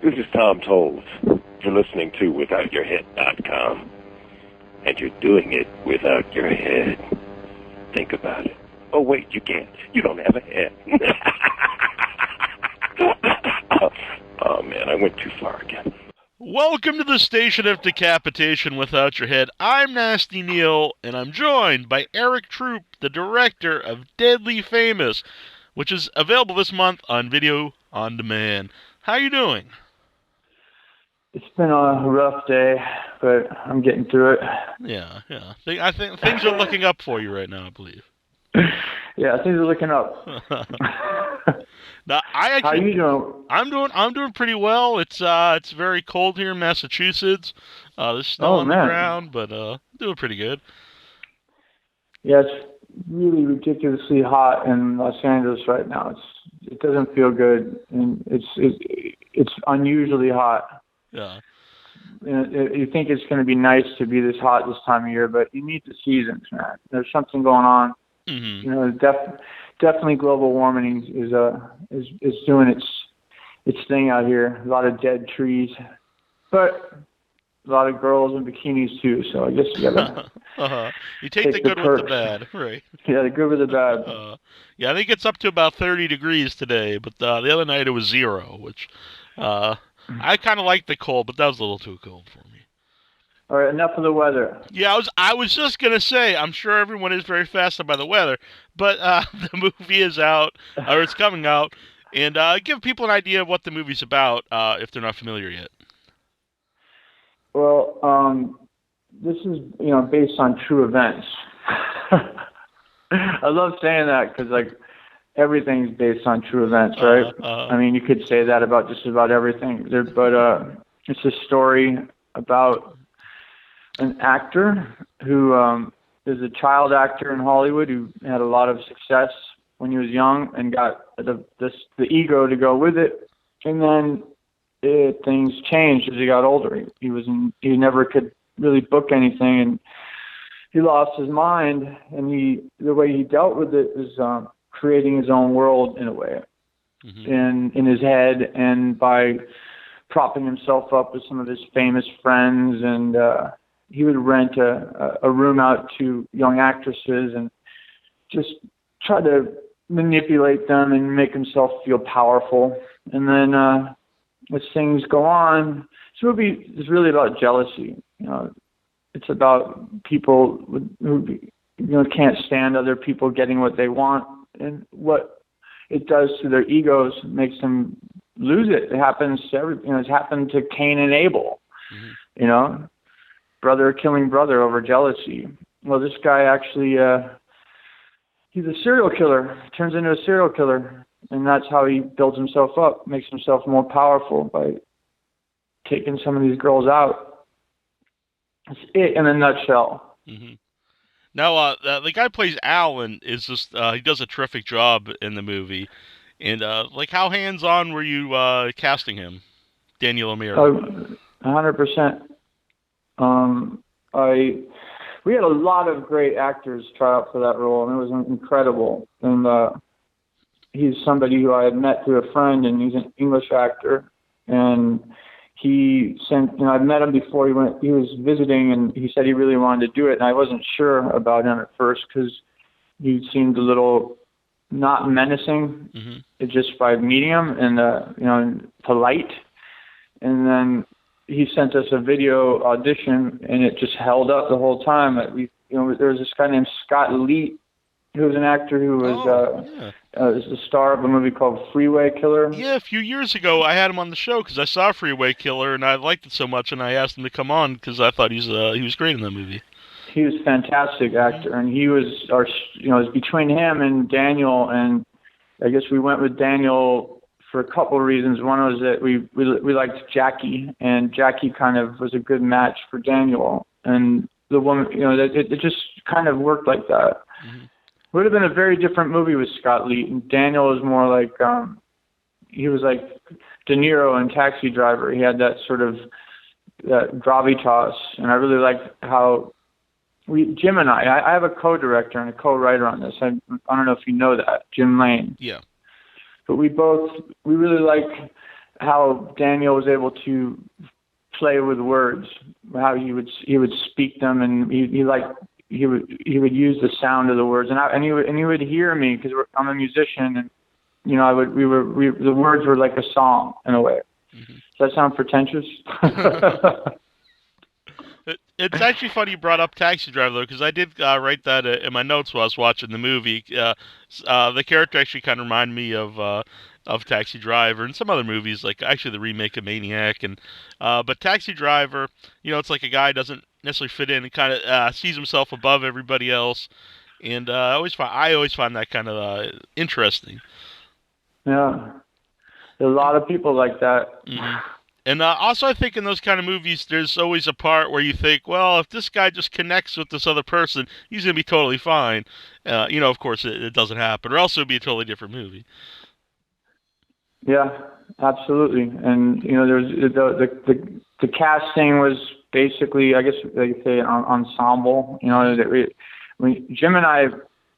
This is Tom Tolles. You're listening to WithoutYourHead.com. And you're doing it without your head. Think about it. Oh, wait, you can't. You don't have a head. Oh, man, I went too far again. Welcome to the Station of Decapitation Without Your Head. I'm Nasty Neal, and I'm joined by Eric Troop, the director of Deadly Famous, which is available this month on video on demand. How you doing? It's been a rough day, but I'm getting through it. Yeah. I think things are looking up for you right now, I believe. Yeah, things are looking up. Now, how you doing? I'm doing pretty well. It's very cold here in Massachusetts. There's snow on the ground, but doing pretty good. Yeah, it's really ridiculously hot in Los Angeles right now. It doesn't feel good, and it's unusually hot. Yeah. You think it's going to be nice to be this hot this time of year, but you need the seasons, man. There's something going on. Mm-hmm. You know, definitely global warming is doing its thing out here. A lot of dead trees, but a lot of girls in bikinis too. So I guess you gotta You take the good with the bad, right? Yeah, the good with the bad. Yeah, I think it's up to about 30 degrees today, but the other night it was 0, which I kind of like the cold, but that was a little too cold for me. All right, enough of the weather. Yeah, I was just gonna say, I'm sure everyone is very fascinated by the weather, but the movie is out, or it's coming out, and give people an idea of what the movie's about if they're not familiar yet. Well, this is based on true events. I love saying that because everything's based on true events, right? I mean, you could say that about just about everything. But it's a story about an actor who is a child actor in Hollywood who had a lot of success when he was young and got the ego to go with it, and then things changed as he got older. He never could really book anything, and he lost his mind. And the way he dealt with it is creating his own world in a way, in his head, and by propping himself up with some of his famous friends. And he would rent a room out to young actresses and just try to manipulate them and make himself feel powerful. And then as things go on, this movie is really about jealousy. It's about people who can't stand other people getting what they want, and what it does to their egos makes them lose it. It happens to it's happened to Cain and Abel. Brother killing brother over jealousy. Well, this guy actually he's a serial killer. Turns into a serial killer, and that's how he builds himself up, makes himself more powerful by taking some of these girls out. That's it in a nutshell. Mm-hmm. Now, the guy plays Alan is just he does a terrific job in the movie. And how hands-on were you casting him, Daniel O'Meara? 100%. We had a lot of great actors try out for that role, and it was incredible. And he's somebody who I had met through a friend, and he's an English actor. And he sent, I'd met him before he was visiting, and he said he really wanted to do it. And I wasn't sure about him at first because he seemed a little not menacing, just by meeting him, and polite. And then he sent us a video audition, and it just held up the whole time. There was this guy named Scott Lee, who was an actor who was the star of a movie called Freeway Killer. Yeah, a few years ago I had him on the show because I saw Freeway Killer and I liked it so much, and I asked him to come on because I thought he was great in that movie. He was a fantastic actor, and he was it was between him and Daniel, and I guess we went with Daniel for a couple of reasons. One was that we liked Jackie, and Jackie kind of was a good match for Daniel, and the woman, it just kind of worked like that. It would have been a very different movie with Scott Lee, and Daniel was more like he was like De Niro in Taxi Driver. He had that sort of that gravitas, and I really liked how Jim and I have a co-director and a co-writer on this. I don't know if you know that, Jim Lane. Yeah. But we really like how Daniel was able to play with words, how he would speak them, and he would use the sound of the words, and he would hear me because I'm a musician, and you know the words were like a song in a way. Mm-hmm. Does that sound pretentious? It's actually funny you brought up Taxi Driver, though, because I did write that in my notes while I was watching the movie. The character actually kind of reminded me of Taxi Driver and some other movies, like actually the remake of Maniac. But Taxi Driver, you know, it's like a guy doesn't necessarily fit in and kind of sees himself above everybody else. And I always find that kind of interesting. Yeah, there's a lot of people like that. Mm-hmm. And also, I think in those kind of movies, there's always a part where you think, well, if this guy just connects with this other person, he's going to be totally fine. You know, of course, it doesn't happen, or else it would be a totally different movie. Yeah, absolutely. And, you know, there's the casting was basically, I guess they say, an ensemble. You know, Jim and I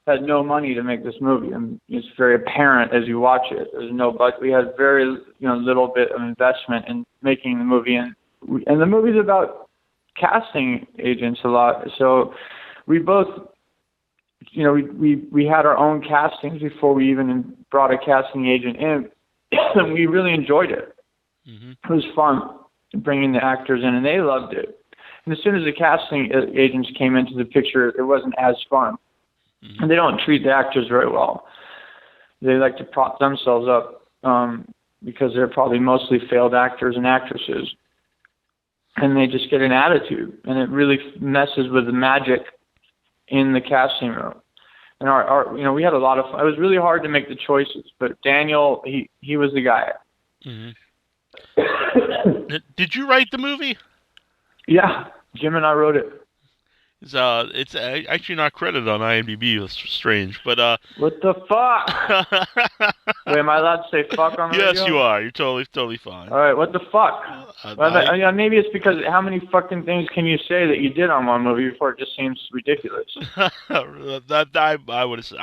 had no money to make this movie, and it's very apparent as you watch it. There's no budget. We had very little bit of investment in making the movie, and the movie's about casting agents a lot. So we both, we had our own castings before we even brought a casting agent in, and we really enjoyed it. Mm-hmm. It was fun bringing the actors in, and they loved it. And as soon as the casting agents came into the picture, it wasn't as fun. And they don't treat the actors very well. They like to prop themselves up because they're probably mostly failed actors and actresses. And they just get an attitude, and it really messes with the magic in the casting room. And we had a lot of fun. It was really hard to make the choices, but Daniel, he was the guy. Mm-hmm. Did you write the movie? Yeah, Jim and I wrote it. It's actually not credited on IMDb. It's strange, but what the fuck? Wait, am I allowed to say fuck on the radio? Yes, you are. You're totally fine. All right, what the fuck? Maybe it's because how many fucking things can you say that you did on one movie before it just seems ridiculous? I would say,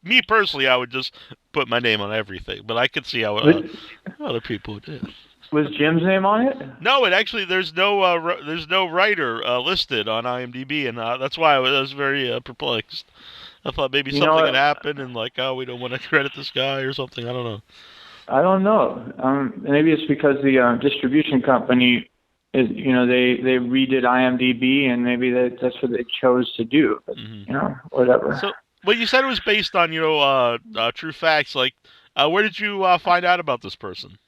me personally, I would just put my name on everything, but I could see how other people did. Was Jim's name on it? No, there's no writer listed on IMDb, and that's why I was very perplexed. I thought maybe something had happened, and we don't want to credit this guy or something. I don't know. I don't know. Maybe it's because the distribution company is, they redid IMDb, and maybe that's what they chose to do. But, whatever. So, well, you said it was based on true facts. Where did you find out about this person?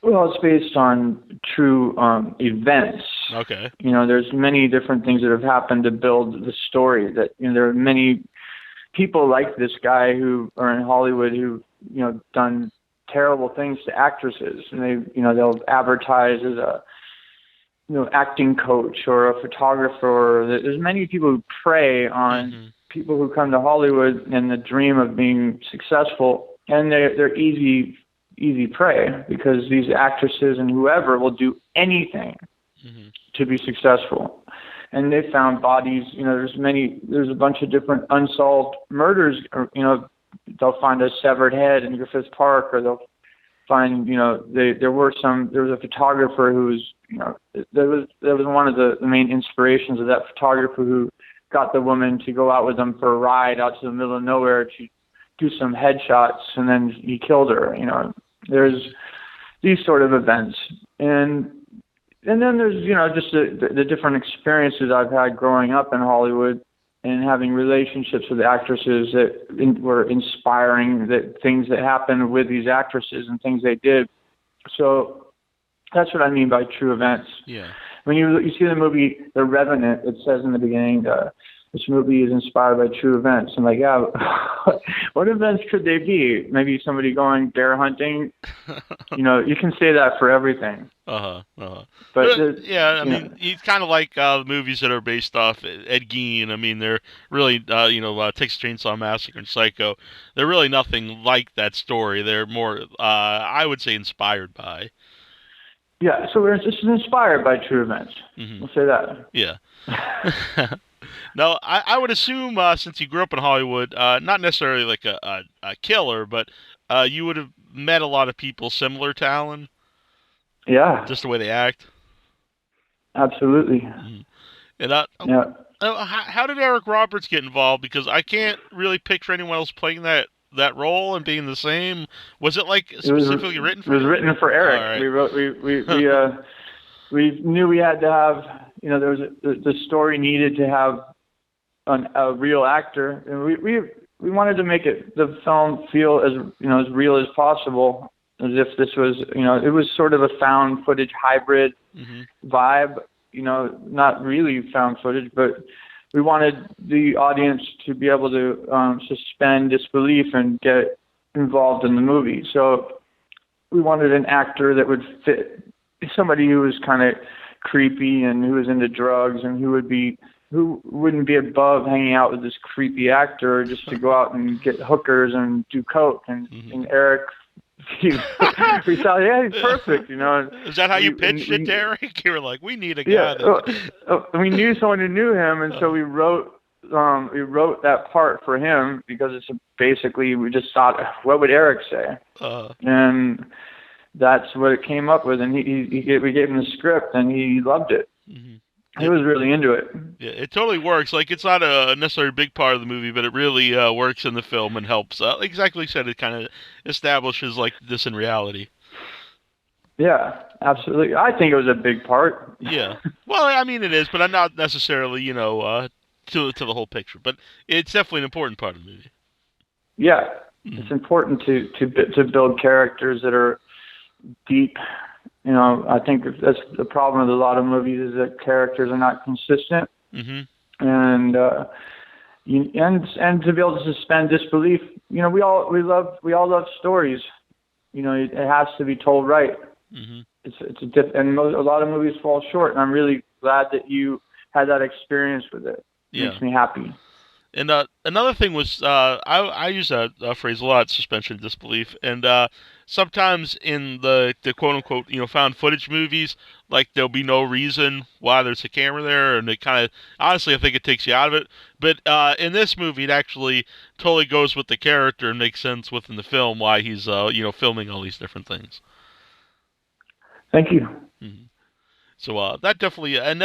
Well, it's based on true events. Okay. There's many different things that have happened to build the story. That there are many people like this guy who are in Hollywood who done terrible things to actresses, and they'll advertise as a acting coach or a photographer. There's many people who prey on people who come to Hollywood and the dream of being successful, and they're easy prey because these actresses and whoever will do anything to be successful. And they found bodies, there's a bunch of different unsolved murders, or, they'll find a severed head in Griffith Park, or they'll find, there was a photographer who was, that was one of the main inspirations of that photographer who got the woman to go out with them for a ride out to the middle of nowhere to do some headshots, and then he killed her. There's these sort of events, and then there's just the different experiences I've had growing up in Hollywood and having relationships with actresses that were inspiring, that things that happened with these actresses and things they did. So that's what I mean by true events. Yeah. When you see the movie The Revenant, it says in the beginning, this movie is inspired by true events. I'm like, yeah, what events could they be? Maybe somebody going bear hunting. You can say that for everything. But I mean, it's kind of like movies that are based off Ed Gein. I mean, they're really, Texas Chainsaw Massacre and Psycho. They're really nothing like that story. They're more, I would say, inspired by. Yeah, so this is inspired by true events. We'll say that. Yeah. Now, I would assume, since you grew up in Hollywood, not necessarily like a killer, but you would have met a lot of people similar to Alan. Yeah. Just the way they act. Absolutely. Mm-hmm. And how did Eric Roberts get involved? Because I can't really picture anyone else playing that role and being the same. Was it like specifically written for him? It was written for Eric. Right. We wrote. We knew we had to have. There was the story needed to have a real actor, and we wanted to make the film feel as real as possible, as if this was it was sort of a found footage hybrid vibe. Not really found footage, but we wanted the audience to be able to suspend disbelief and get involved in the movie. So we wanted an actor that would fit, somebody who was kind of creepy and who was into drugs and who wouldn't be above hanging out with this creepy actor just to go out and get hookers and do coke. And Eric, we thought, yeah, he's perfect, Is that how you pitched it to Eric? You were like, we need a guy. We knew someone who knew him, and so we wrote that part for him because it's basically, we just thought, what would Eric say? And that's what it came up with, and we gave him the script, and he loved it. He was really into it. Yeah, it totally works. Like, it's not a necessarily big part of the movie, but it really works in the film and helps. Exactly like you said, it kind of establishes like this in reality. Yeah, absolutely. I think it was a big part. Yeah. Well, I mean, it is, but I'm not necessarily, to the whole picture. But it's definitely an important part of the movie. Yeah, it's important to build characters that are deep. I think that's the problem with a lot of movies, is that characters are not consistent, and to be able to suspend disbelief. We all love stories. It has to be told right. And a lot of movies fall short, and I'm really glad that you had that experience with it. It makes me happy. And another thing was, I use that phrase a lot, suspension of disbelief, and sometimes in the quote-unquote, found footage movies, like, there'll be no reason why there's a camera there, and it kind of, honestly, I think it takes you out of it. But in this movie, it actually totally goes with the character and makes sense within the film why he's, filming all these different things. Thank you. So that definitely, and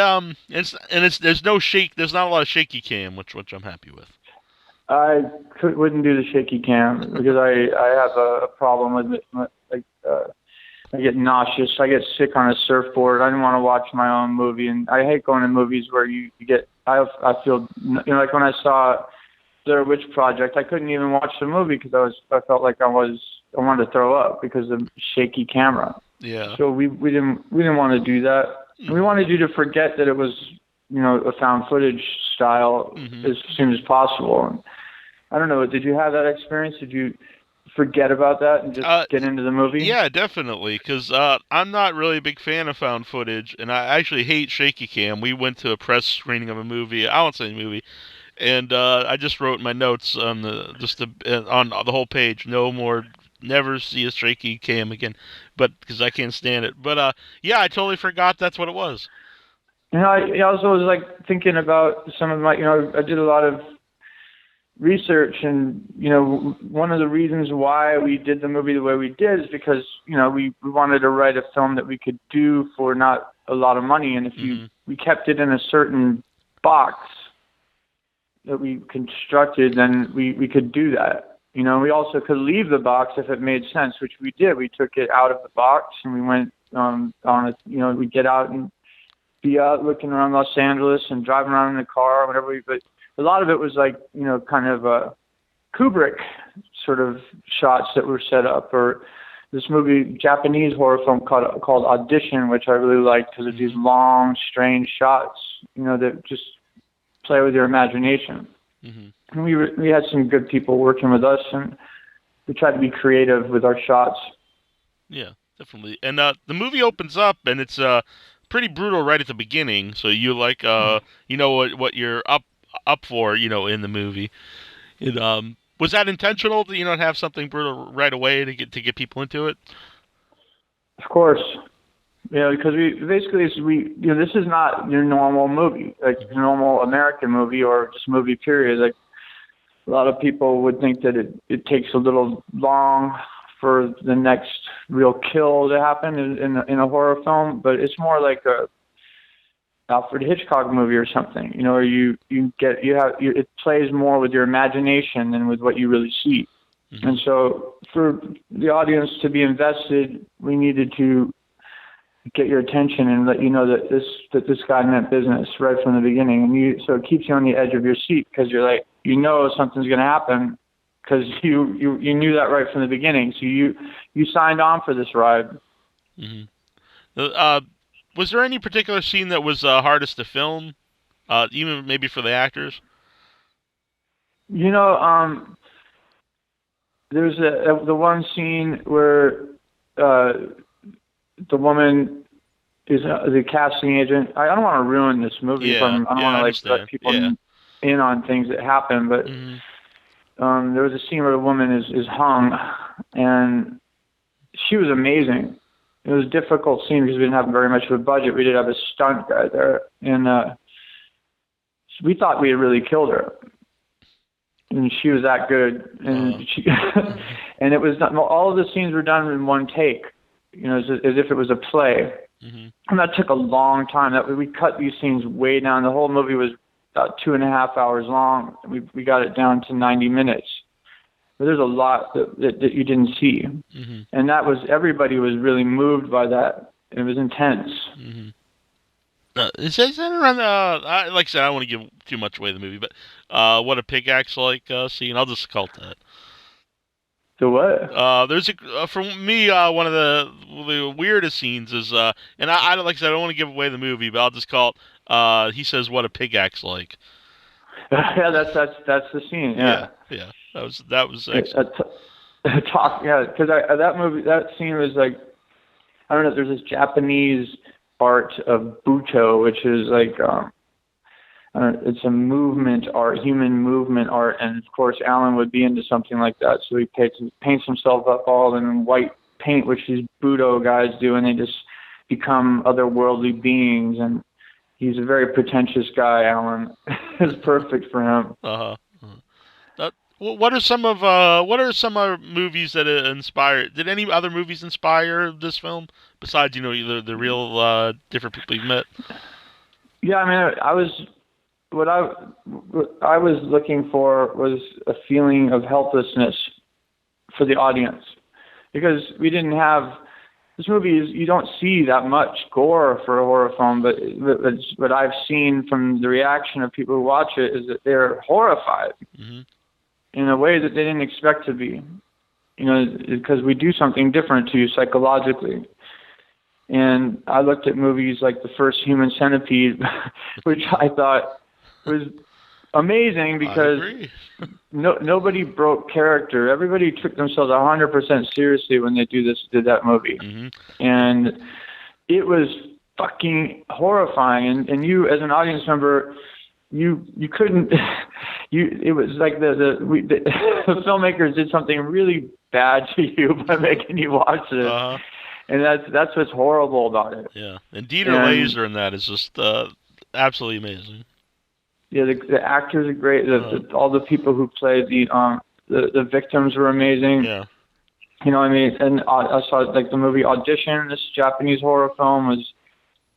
there's not a lot of shaky cam, which I'm happy with. I wouldn't do the shaky cam because I have a problem with it. I get nauseous. I get sick on a surfboard. I didn't want to watch my own movie, and I hate going to movies where you get. I feel like when I saw The Witch Project, I couldn't even watch the movie because I felt like I wanted to throw up because of shaky camera. Yeah. So we didn't want to do that. We wanted you to forget that it was a found footage style as soon as possible. And I don't know. Did you have that experience? Did you forget about that and just get into the movie? Yeah, definitely. Because I'm not really a big fan of found footage, and I actually hate shaky cam. We went to a press screening of a movie. I won't say the movie. And I just wrote in my notes on the whole page, no more. Never see a shaky cam again, but because I can't stand it. But yeah, I totally forgot that's what it was. I also was thinking about some of my. I did a lot of research, and one of the reasons why we did the movie the way we did is because we wanted to write a film that we could do for not a lot of money, and if we kept it in a certain box that we constructed, then we could do that. We also could leave the box if it made sense, which we did. We took it out of the box and we went on it. We'd get out and be out looking around Los Angeles and driving around in the car or whatever. But a lot of it was kind of a Kubrick sort of shots that were set up. Or this movie, Japanese horror film called Audition, which I really liked because of these long, strange shots, that just play with your imagination. And we had some good people working with us, and we tried to be creative with our shots. Yeah, definitely. And the movie opens up, and it's pretty brutal right at the beginning. So you what you're up for, in the movie. Was that intentional to have something brutal right away to get people into it? Of course. Because this is not your normal movie, like your normal American movie or just movie period. Like a lot of people would think that it takes a little long for the next real kill to happen in a horror film, but it's more like a Alfred Hitchcock movie or something, you know, where it plays more with your imagination than with what you really see. Mm-hmm. And so for the audience to be invested, we needed to get your attention and let you know that this guy meant business right from the beginning. And so it keeps you on the edge of your seat because you're like, you know, something's going to happen because you knew that right from the beginning. So you signed on for this ride. Mm-hmm. Was there any particular scene that was hardest to film, even maybe for the actors? You know, there's the one scene where the woman is the casting agent. I don't want to ruin this movie. Yeah, I don't want to let people in on things that happen. But there was a scene where the woman is hung, and she was amazing. It was a difficult scene because we didn't have very much of a budget. We did have a stunt guy there, and we thought we had really killed her. And she was that good, and and it was all of the scenes were done in one take, you know, as if it was a play. Mm-hmm. And that took a long time. We cut these scenes way down. The whole movie was about 2.5 hours long. We got it down to 90 minutes. But there's a lot that you didn't see, and everybody was really moved by that. It was intense. Mm-hmm. Is that around like I said, I don't want to give too much away the movie, but what a pickaxe like scene. I'll just call it that. The what? There's for me one of the weirdest scenes is and I like I said I don't want to give away the movie, but I'll just call it. He says, "What a pickaxe like." Yeah, that's the scene. Yeah. Yeah. That was excellent. Because that scene was like, I don't know. There's this Japanese art of Buto, which is like it's a movement art, human movement art, and of course Alan would be into something like that. So he paints himself up all in white paint, which these Buto guys do, and they just become otherworldly beings. And he's a very pretentious guy, Alan. It's perfect for him. What are some movies that inspire? Did any other movies inspire this film besides the real different people you've met? Yeah, I mean, what I was looking for was a feeling of helplessness for the audience, because we didn't have this movie. You don't see that much gore for a horror film, but what I've seen from the reaction of people who watch it is that they're horrified. Mm-hmm. In a way that they didn't expect to be, because we do something different to you psychologically. And I looked at movies like the first Human Centipede, which I thought was amazing because nobody broke character. Everybody took themselves 100% seriously when they did that movie. Mm-hmm. And it was fucking horrifying. And you, as an audience member, you couldn't. It was like the filmmakers did something really bad to you by making you watch it, and that's what's horrible about it. Yeah, and Dieter Laser in that is just absolutely amazing. Yeah, the actors are great. All the people who played the victims were amazing. Yeah, I mean, and I saw like the movie Audition. This Japanese horror film was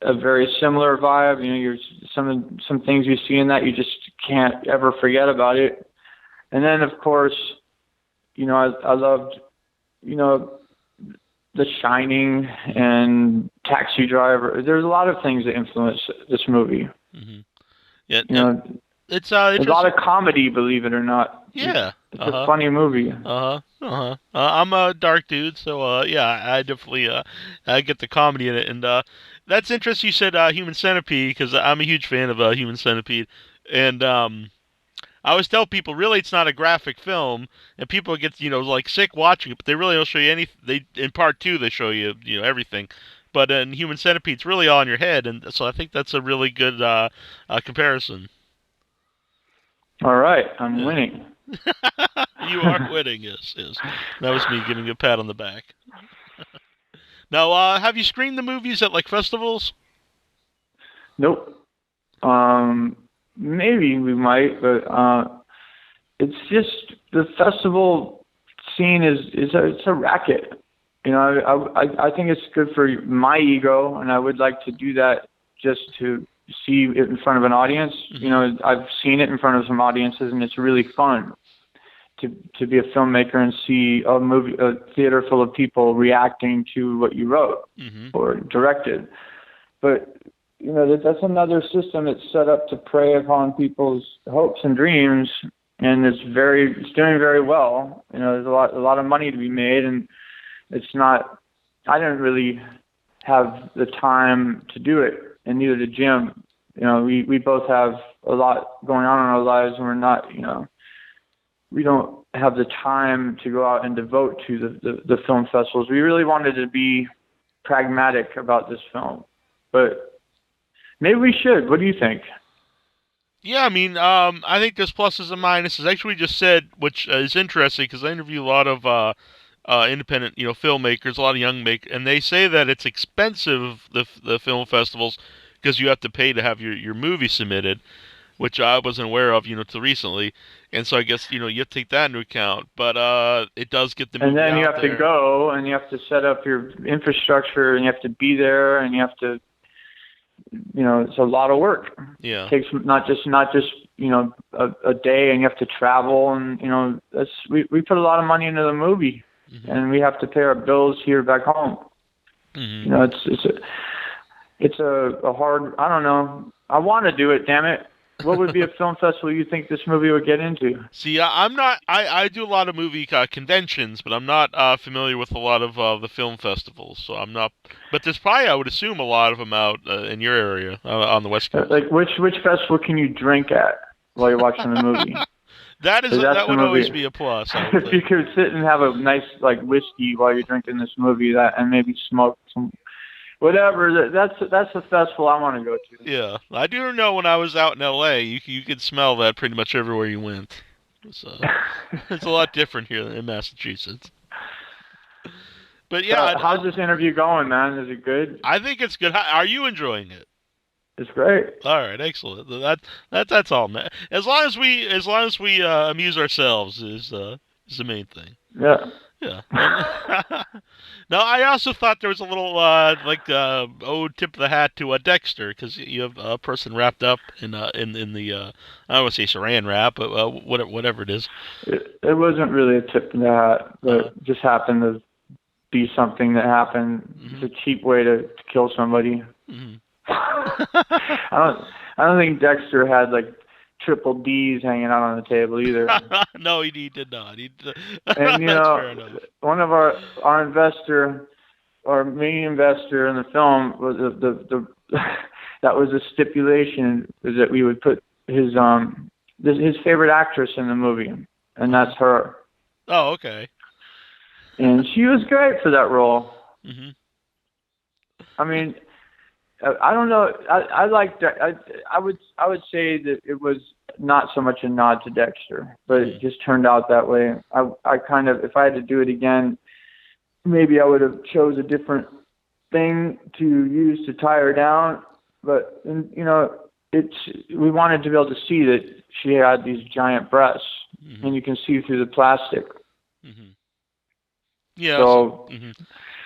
a very similar vibe. Some things you see in that you just can't ever forget about it. And then of course, I loved, The Shining and Taxi Driver. There's a lot of things that influence this movie. Mm-hmm. Yeah, it's a lot of comedy, believe it or not. Yeah, it's a funny movie. I'm a dark dude, so yeah, I definitely I get the comedy in it, and that's interesting. You said Human Centipede, because I'm a huge fan of Human Centipede, and I always tell people, really, it's not a graphic film, and people get like sick watching it, but they really don't show you anything. In part 2, they show you everything, but in Human Centipede, it's really all in your head, and so I think that's a really good comparison. All right, I'm winning. You are winning, yes. That was me giving you a pat on the back. Now, have you screened the movies at like festivals? Nope. Maybe we might, but it's just the festival scene it's a racket. You know, I think it's good for my ego, and I would like to do that just to see it in front of an audience. Mm-hmm. You know, I've seen it in front of some audiences, and it's really fun to be a filmmaker and see a theater full of people reacting to what you wrote mm-hmm. or directed. But you know, that's another system that's set up to prey upon people's hopes and dreams, and it's doing very well. You know, there's a lot of money to be made, and it's not. I didn't really have the time to do it, and neither did Jim. You know, we both have a lot going on in our lives, and we're not. You know, we don't have the time to go out and devote to the film festivals. We really wanted to be pragmatic about this film, but maybe we should. What do you think? Yeah, I mean, I think there's pluses and minuses. Actually, we just said, which is interesting because I interview a lot of independent, filmmakers, a lot of young makers, and they say that it's expensive, the film festivals, because you have to pay to have your movie submitted, which I wasn't aware of, till recently. And so I guess, you have to take that into account. But it does get the movie out there. And then you have to go, and you have to set up your infrastructure, and you have to be there, and you have to, it's a lot of work. Yeah. It takes not just a day, and you have to travel, and, we put a lot of money into the movie, mm-hmm. and we have to pay our bills here back home. Mm-hmm. It's a hard, I don't know. I want to do it, damn it. What would be a film festival you think this movie would get into? See, I'm not. I do a lot of movie conventions, but I'm not familiar with a lot of the film festivals. So I'm not. But there's probably, I would assume, a lot of them out in your area on the West Coast. Like which festival can you drink at while you're watching the movie? that would always be a plus. If you could sit and have a nice whiskey while you're drinking this movie, and maybe smoke some. Whatever, that's the festival I want to go to. Yeah, I do know when I was out in L.A., you could smell that pretty much everywhere you went. So it's a lot different here in Massachusetts. But yeah, how's this interview going, man? Is it good? I think it's good. Are you enjoying it? It's great. All right, excellent. That's all, man. As long as we amuse ourselves is the main thing. Yeah. Yeah. Now, I also thought there was a little tip of the hat to Dexter, because you have a person wrapped up in the I don't want to say Saran wrap, but whatever it is. It wasn't really a tip of the hat, but it just happened to be something that happened. Mm-hmm. It's a cheap way to kill somebody. Mm-hmm. I don't think Dexter had triple D's hanging out on the table either. No, he did not. And one of our investor, our main investor in the film, was that was a stipulation, is that we would put his favorite actress in the movie, and that's her. Oh, okay. And she was great for that role. Mm-hmm. I mean, I don't know. I like that. I would say that it was not so much a nod to Dexter, but it just turned out that way. I kind of, if I had to do it again, maybe I would have chose a different thing to use to tie her down. But we wanted to be able to see that she had these giant breasts, mm-hmm. and you can see through the plastic. Mm-hmm. Yeah. So mm-hmm.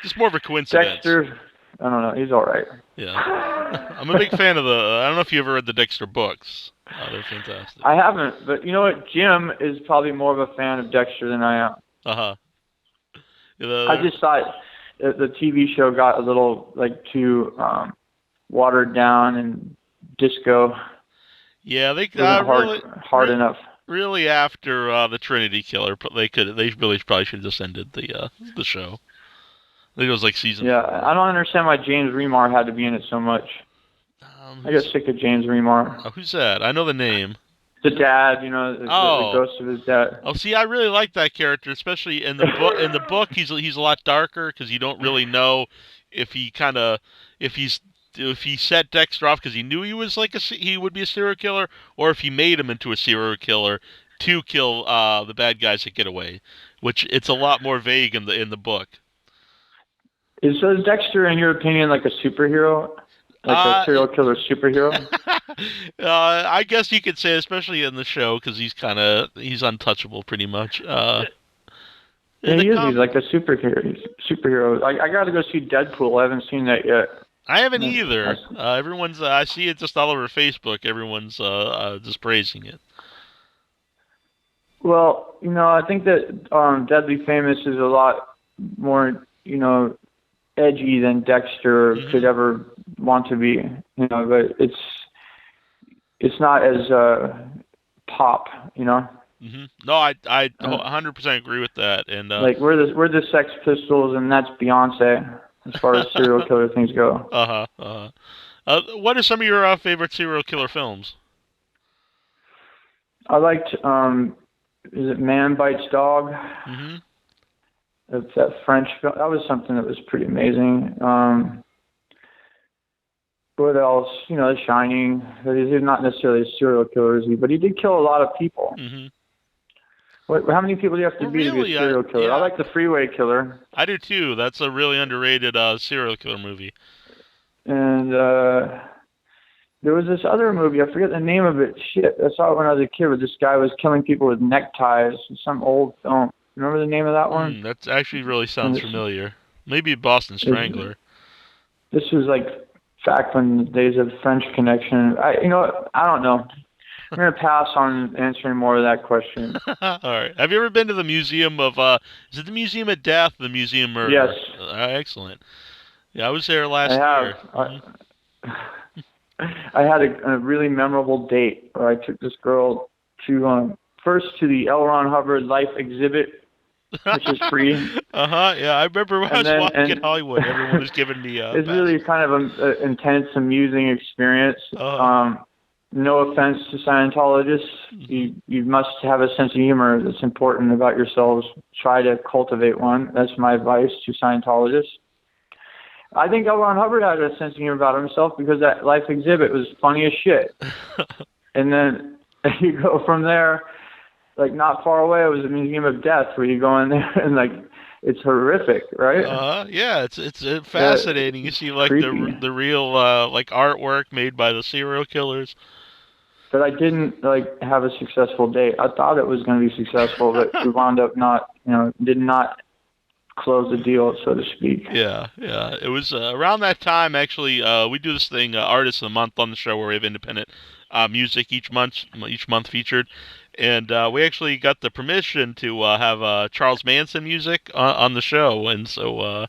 Just more of a coincidence. Dexter, I don't know. He's all right. Yeah. I'm a big fan of I don't know if you ever read the Dexter books. Oh, they're fantastic. I haven't, but you know what? Jim is probably more of a fan of Dexter than I am. Uh-huh. I just thought the TV show got a little, too watered down and disco. Yeah, they hard enough. Really, after the Trinity Killer, they really probably should have just ended the show. I think it was season 4. I don't understand why James Remar had to be in it so much. I got sick of James Remar. Oh, who's that? I know the name. The dad, the ghost of his dad. Oh, see, I really like that character, especially in the book. In the book, he's a lot darker because you don't really know if he set Dexter off because he knew he was he would be a serial killer, or if he made him into a serial killer to kill the bad guys that get away. Which it's a lot more vague in the book. Is Dexter, in your opinion, a superhero? A serial killer superhero? I guess you could say, especially in the show, because he's untouchable pretty much. Yeah, he is. He's like a superhero. I got to go see Deadpool. I haven't seen that yet. I haven't either. I see it just all over Facebook. Everyone's just praising it. Well, I think that Deadly Famous is a lot more, edgy than Dexter could ever want to be. But it's not as pop. Mm-hmm. No, I 100% agree with that. And like we're the Sex Pistols, and that's Beyonce as far as serial killer things go. What are some of your favorite serial killer films? I liked is it Man Bites Dog? Mm-hmm. It's that French film. That was something that was pretty amazing. What else? The Shining. He's not necessarily a serial killer, is he? But he did kill a lot of people. Mm-hmm. How many people do you have to be to be a serial killer? Yeah. I like The Freeway Killer. I do too. That's a really underrated serial killer movie. And there was this other movie. I forget the name of it. Shit, I saw it when I was a kid. Where this guy was killing people with neckties. Some old film. Remember the name of that one? That actually really sounds familiar. Maybe Boston Strangler. This was like back when the days of French Connection. I don't know. I'm going to pass on answering more of that question. All right. Have you ever been to the Museum of, is it the Museum of Death, the Museum of Murder? Yes. Excellent. Yeah, I was there last year. I had a really memorable date where I took this girl to, first to the L. Ron Hubbard Life exhibit, which is free. Yeah, I remember when I was walking in Hollywood, everyone was giving me it's really kind of an intense, amusing experience. No offense to Scientologists. You must have a sense of humor that's important about yourselves. Try to cultivate one. That's my advice to Scientologists. I think L. Ron Hubbard had a sense of humor about himself because that Life exhibit was funny as shit. And then you go from there, like not far away, it was a Museum of Death where you go in there and like it's horrific, right? Yeah, it's fascinating. You see like the real like artwork made by the serial killers. But I didn't have a successful date. I thought it was going to be successful, but we wound up not, did not close the deal, so to speak. Yeah. It was around that time, actually, we do this thing, Artist of the Month on the show, where we have independent music each month featured. And we actually got the permission to have Charles Manson music on the show. And so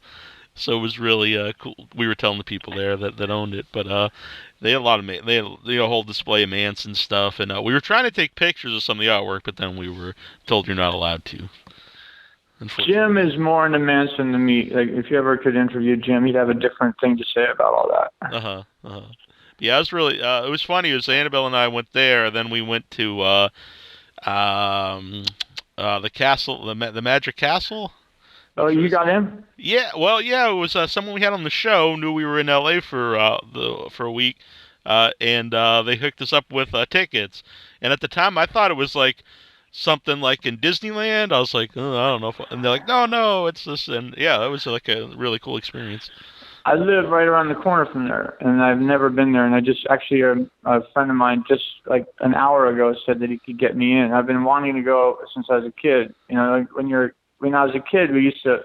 it was really cool. We were telling the people there that owned it, but they had a lot of they had a whole display of Manson stuff, and we were trying to take pictures of some of the artwork, but then we were told you're not allowed to. Jim is more into Manson than me. Like, if you ever could interview Jim, he'd have a different thing to say about all that. Yeah, it was really it was funny. It was Annabelle and I went there, then we went to the castle, the Magic Castle. Oh, you got in? Yeah, well, yeah, it was someone we had on the show knew we were in LA for a week, and they hooked us up with tickets. And at the time, I thought it was like something like in Disneyland. I was like, oh, I don't know, and they're like, no, it's this, and yeah, that was like a really cool experience. I live right around the corner from there, and I've never been there. And I just actually a friend of mine just like an hour ago said that he could get me in. I've been wanting to go since I was a kid. Like when I was a kid, we used to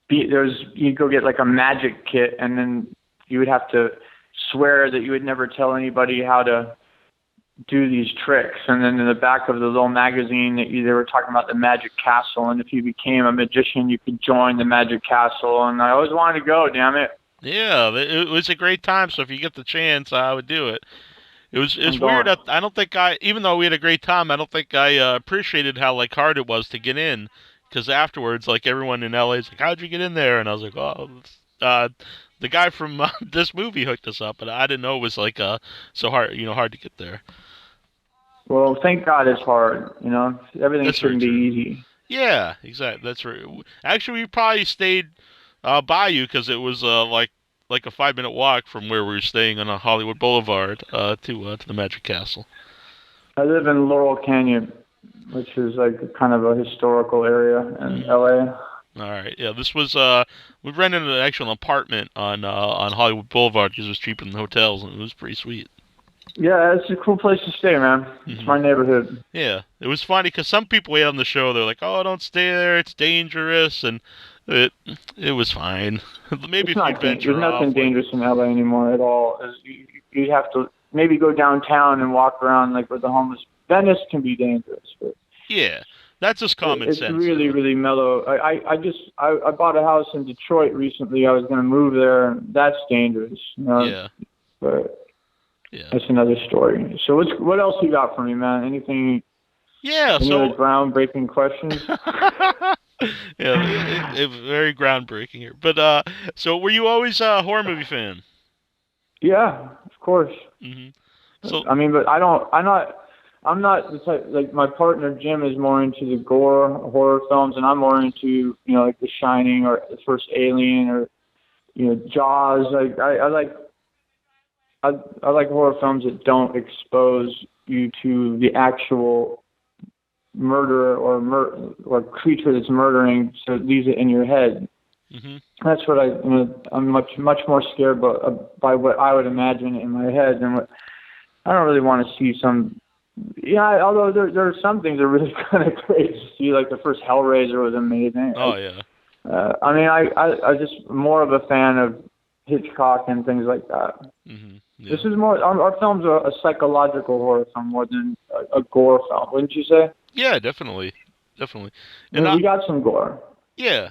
you'd go get like a magic kit, and then you would have to swear that you would never tell anybody how to do these tricks. And then in the back of the little magazine they were talking about the Magic Castle, and if you became a magician, you could join the Magic Castle. And I always wanted to go, damn it. Yeah, it was a great time. So if you get the chance, I would do it. It's weird. I don't think even though we had a great time, I don't think I appreciated how like hard it was to get in. Because afterwards, like everyone in LA is like, "How'd you get in there?" And I was like, "Oh, the guy from this movie hooked us up," but I didn't know it was like so hard, hard to get there. Well, thank God it's hard. Everything shouldn't be easy. Yeah, exactly. That's right. Actually, we probably stayed by you because it was like a 5-minute walk from where we were staying on Hollywood Boulevard to the Magic Castle. I live in Laurel Canyon, which is like kind of a historical area in LA. All right, yeah. This was we rented an actual apartment on Hollywood Boulevard because it was cheaper than the hotels, and it was pretty sweet. Yeah, it's a cool place to stay, man. It's my neighborhood. Yeah, it was funny because some people we had on the show, they're like, "Oh, don't stay there; it's dangerous," and it it was fine. Maybe It's if you not. venture There's off, nothing dangerous in LA anymore at all. You have to maybe go downtown and walk around like with the homeless. Venice can be dangerous, but yeah, that's just common it's sense. really, really mellow. I bought a house in Detroit recently. I was going to move there, and that's dangerous. You know? Yeah, But yeah, that's another story. So what else you got for me, man? Anything? yeah. Any So other groundbreaking questions? yeah, very groundbreaking here. But so were you always a horror movie fan? Yeah, of course. Hmm. So I mean, but I don't. I'm not the type, like my partner Jim is more into the gore horror films, and I'm more into like The Shining or the first Alien or Jaws. I like horror films that don't expose you to the actual murderer or creature that's murdering, so it leaves it in your head. hmm That's what I'm much more scared by what I would imagine in my head than what I don't really want to see some. Yeah, although there are some things that are really kind of great to see, like the first Hellraiser was amazing. oh yeah. I mean, I just more of a fan of Hitchcock and things like that. Yeah. This is more our film's a psychological horror film more than a gore film, wouldn't you say? Yeah, definitely, definitely. I And mean, we got some gore. yeah,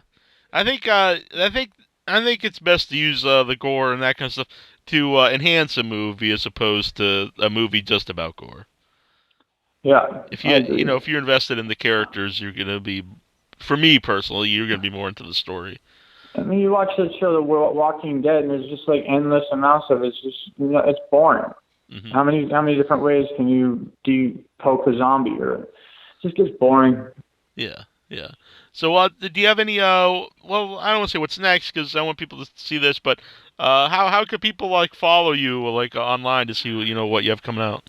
I think it's best to use the gore and that kind of stuff to enhance a movie as opposed to a movie just about gore. Yeah, If I agree. if you're invested in the characters, you're gonna be, for me personally, you're gonna be more into the story. I mean, you watch that show, The Walking Dead, and there's just like endless amounts of it. It's just it's boring. Hmm. How many different ways can you poke a zombie? Or it just gets boring. Yeah, yeah. So, do you have any? Well, I don't want to say what's next because I want people to see this, but how could people like follow you like online to see what you have coming out?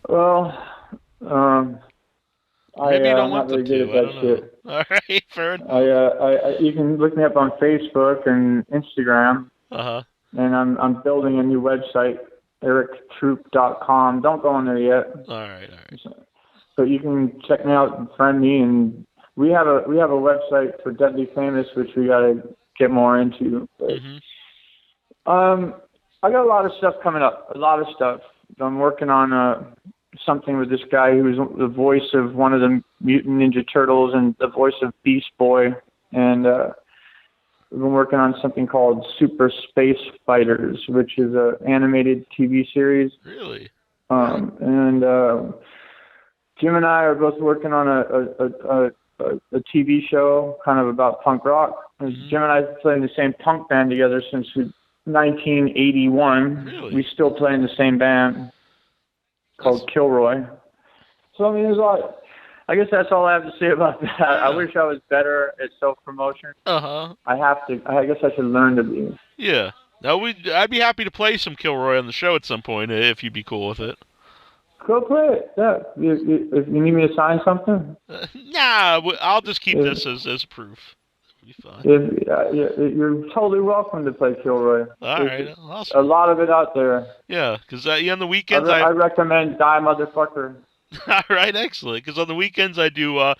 Well, Maybe you don't I'm not want them really good at to. I that don't know. shit. All right, fair enough. You can look me up on Facebook and Instagram, Uh huh. and I'm building a new website, erictroop.com. Don't go on there yet. All right, all right. So you can check me out and friend me, and we have a website for Deadly Famous, which we got to get more into. But, Mhm. I got a lot of stuff coming up. A lot of stuff. I'm working on something with this guy who's the voice of one of the Mutant Ninja Turtles and the voice of Beast Boy, and we've been working on something called Super Space Fighters, which is a animated TV series. Really? And Jim and I are both working on a TV show kind of about punk rock. Mhm. Jim and I have played in the same punk band together since 1981. Really? We still play in the same band called Kilroy. So, I mean, there's a lot. I guess that's all I have to say about that. Yeah. I wish I was better at self-promotion. Uh-huh. I guess I should learn to be. Yeah. No, I'd be happy to play some Kilroy on the show at some point if you'd be cool with it. Go play it. Yeah. If you need me to sign something? Nah, I'll just keep this as proof. It'll be fine. You're totally welcome to play Kilroy. All right, There's awesome. a lot of it out there. Yeah, because on the weekends I recommend Die Motherfucker. All right, excellent. Because on the weekends I do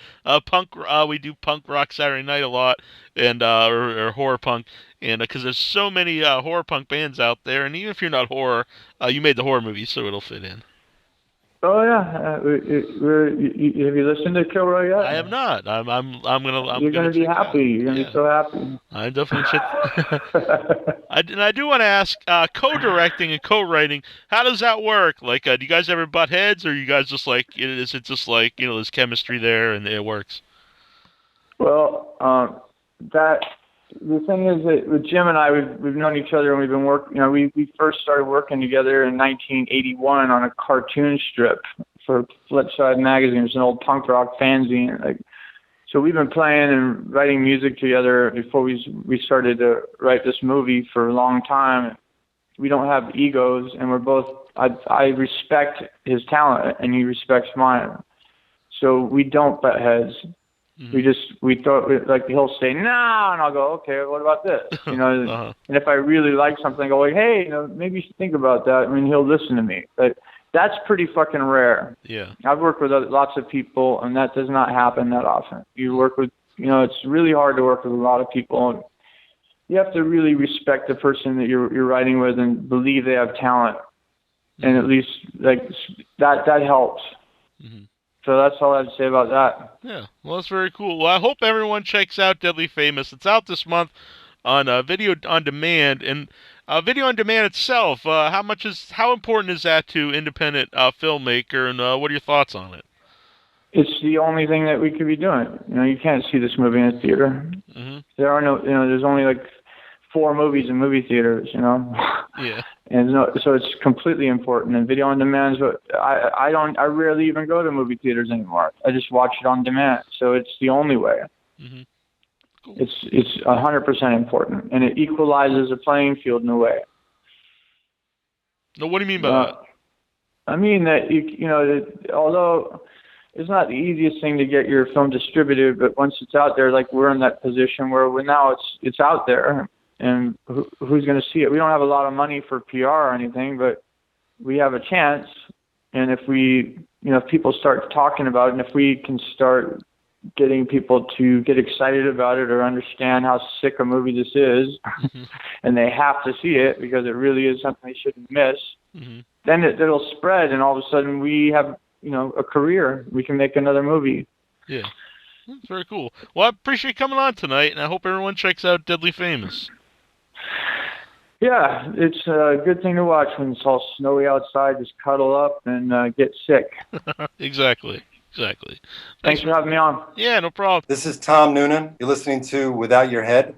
punk. We do punk rock Saturday night a lot, and or horror punk, and because there's so many horror punk bands out there, and even if you're not horror, you made the horror movie, so it'll fit in. Oh yeah, have you listened to Kilroy yet? I have not. You're gonna be happy. You're gonna be so happy. I definitely should. I do want to ask, co-directing and co-writing. How does that work? Like, do you guys ever butt heads, or you guys just like? Is it just like there's chemistry there and it works? Well, the thing is that with Jim and I, we've known each other and we've been working. We first started working together in 1981 on a cartoon strip for Flipside magazine. It's an old punk rock fanzine. So we've been playing and writing music together before we started to write this movie for a long time. We don't have egos, and we're both. I respect his talent, and he respects mine. So we don't butt heads. We thought, like, he'll say, no, and I'll go, okay, what about this? You know, and if I really like something, I go, like, hey, you know, maybe you should think about that. I mean, he'll listen to me. But that's pretty fucking rare. Yeah. I've worked with lots of people, and that does not happen that often. You work with, you know, it's really hard to work with a lot of people. You have to really respect the person that you're writing with and believe they have talent. And at least, like, that helps. So that's all I have to say about that. Yeah, well, that's very cool. Well, I hope everyone checks out Deadly Famous. It's out this month on video on demand, and video on demand itself. How important is that to independent filmmaker, and what are your thoughts on it? It's the only thing that we could be doing. You know, you can't see this movie in a theater. There are no, you know, there's only like 4 movies in movie theaters, you know. Yeah. And so it's completely important. And video on demand is what I rarely even go to movie theaters anymore. I just watch it on demand. So it's the only way. Cool. It's 100% important, and it equalizes the playing field in a way. No, what do you mean by that? I mean that you know that although it's not the easiest thing to get your film distributed, but once it's out there, like we're in that position where now it's out there. And who's going to see it? We don't have a lot of money for PR or anything, but we have a chance. And if if people start talking about it, and if we can start getting people to get excited about it or understand how sick a movie this is, and they have to see it because it really is something they shouldn't miss, then it'll spread, and all of a sudden we have, you know, a career. We can make another movie. Yeah. That's very cool. Well, I appreciate you coming on tonight, and I hope everyone checks out Deadly Famous. Yeah, it's a good thing to watch when it's all snowy outside. Just cuddle up and get sick. Exactly. Thanks for having me on. Yeah, no problem. This is Tom Noonan. You're listening to Without Your Head.